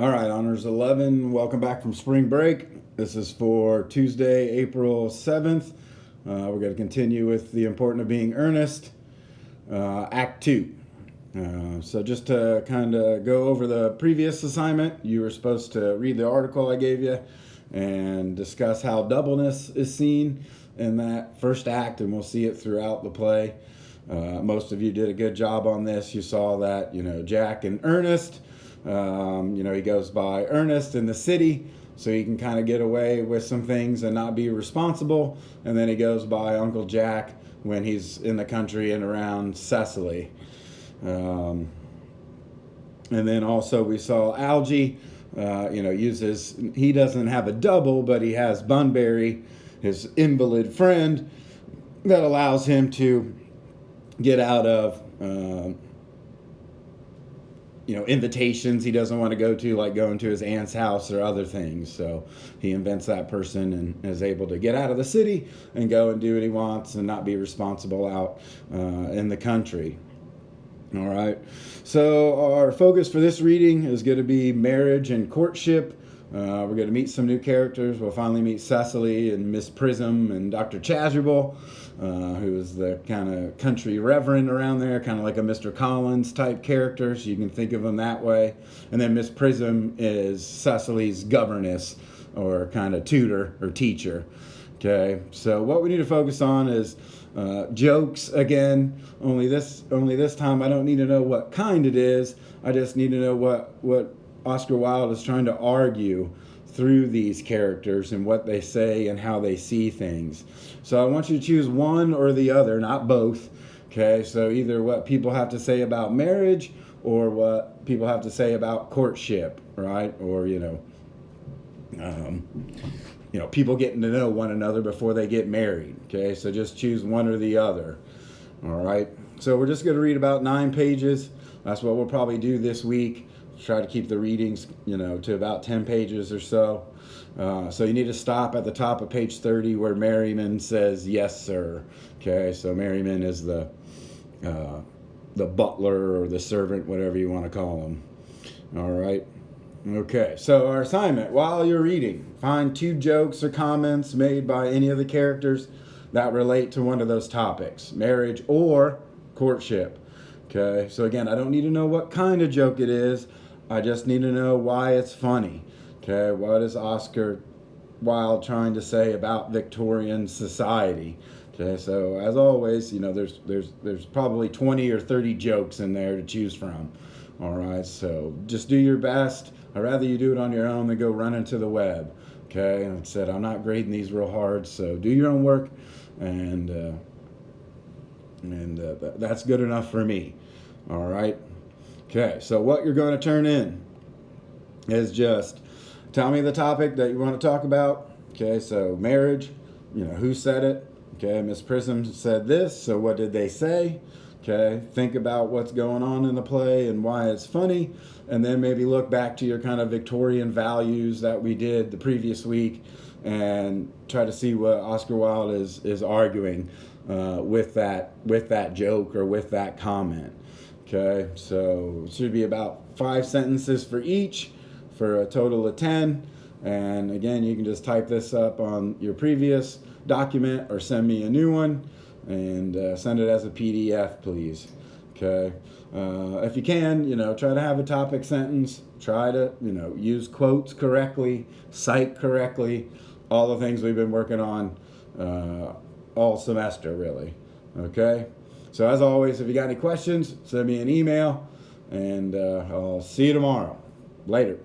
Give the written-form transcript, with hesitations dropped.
All right, Honors 11, welcome back from spring break. This is for Tuesday, April 7th. We're going to continue with The Importance of Being Earnest, Act 2. So just to kind of go over the previous assignment, you were supposed to read the article I gave you and discuss how doubleness is seen in that first act, and we'll see it throughout the play. Most of you did a good job on this. You saw that, Jack and Ernest, he goes by Ernest in the city, so he can kind of get away with some things and not be responsible. And then he goes by Uncle Jack when he's in the country and around Cecily. And then also we saw Algie, he doesn't have a double, but he has Bunbury, his invalid friend, that allows him to get out of invitations he doesn't want to go to, like going to his aunt's house or other things. So he invents that person and is able to get out of the city and go and do what he wants and not be responsible out in the country. All right. So our focus for this reading is going to be marriage and courtship. We're going to meet some new characters. We'll finally meet Cecily and Miss Prism and Dr. Chasuble, who is the kind of country reverend around there, kind of like a Mr. Collins type character, so you can think of him that way. And then Miss Prism is Cecily's governess or kind of tutor or teacher. Okay, so what we need to focus on is jokes again. Only this time I don't need to know what kind it is. I just need to know what Oscar Wilde is trying to argue through these characters and what they say and how they see things. So I want you to choose one or the other, not both. Okay, so either what people have to say about marriage or what people have to say about courtship, right? Or people getting to know one another before they get married. Okay, so just choose one or the other. All right, so we're just going to read about 9 pages. That's what we'll probably do this week. Try to keep the readings, to about 10 pages or so. So you need to stop at the top of page 30 where Merriman says, "Yes, sir." Okay, so Merriman is the butler or the servant, whatever you want to call him. All right. Okay, so our assignment, while you're reading, find 2 jokes or comments made by any of the characters that relate to one of those topics, marriage or courtship. Okay, so again, I don't need to know what kind of joke it is. I just need to know why it's funny. Okay, what is Oscar Wilde trying to say about Victorian society? Okay, so as always, there's probably 20 or 30 jokes in there to choose from. All right, so just do your best. I'd rather you do it on your own than go run into the web. Okay, and like I said, I'm not grading these real hard, so do your own work, and that's good enough for me. All right. Okay, so what you're going to turn in is just tell me the topic that you want to talk about. Okay, so marriage, who said it? Okay, Miss Prism said this, so what did they say? Okay, think about what's going on in the play and why it's funny, and then maybe look back to your kind of Victorian values that we did the previous week and try to see what Oscar Wilde is arguing with that joke or with that comment. Okay, so it should be about 5 sentences for each for a total of 10. And again, you can just type this up on your previous document or send me a new one and send it as a PDF, please. Okay, if you can, try to have a topic sentence. Try to, use quotes correctly, cite correctly, all the things we've been working on all semester, really. Okay. So as always, if you got any questions, send me an email, and I'll see you tomorrow. Later.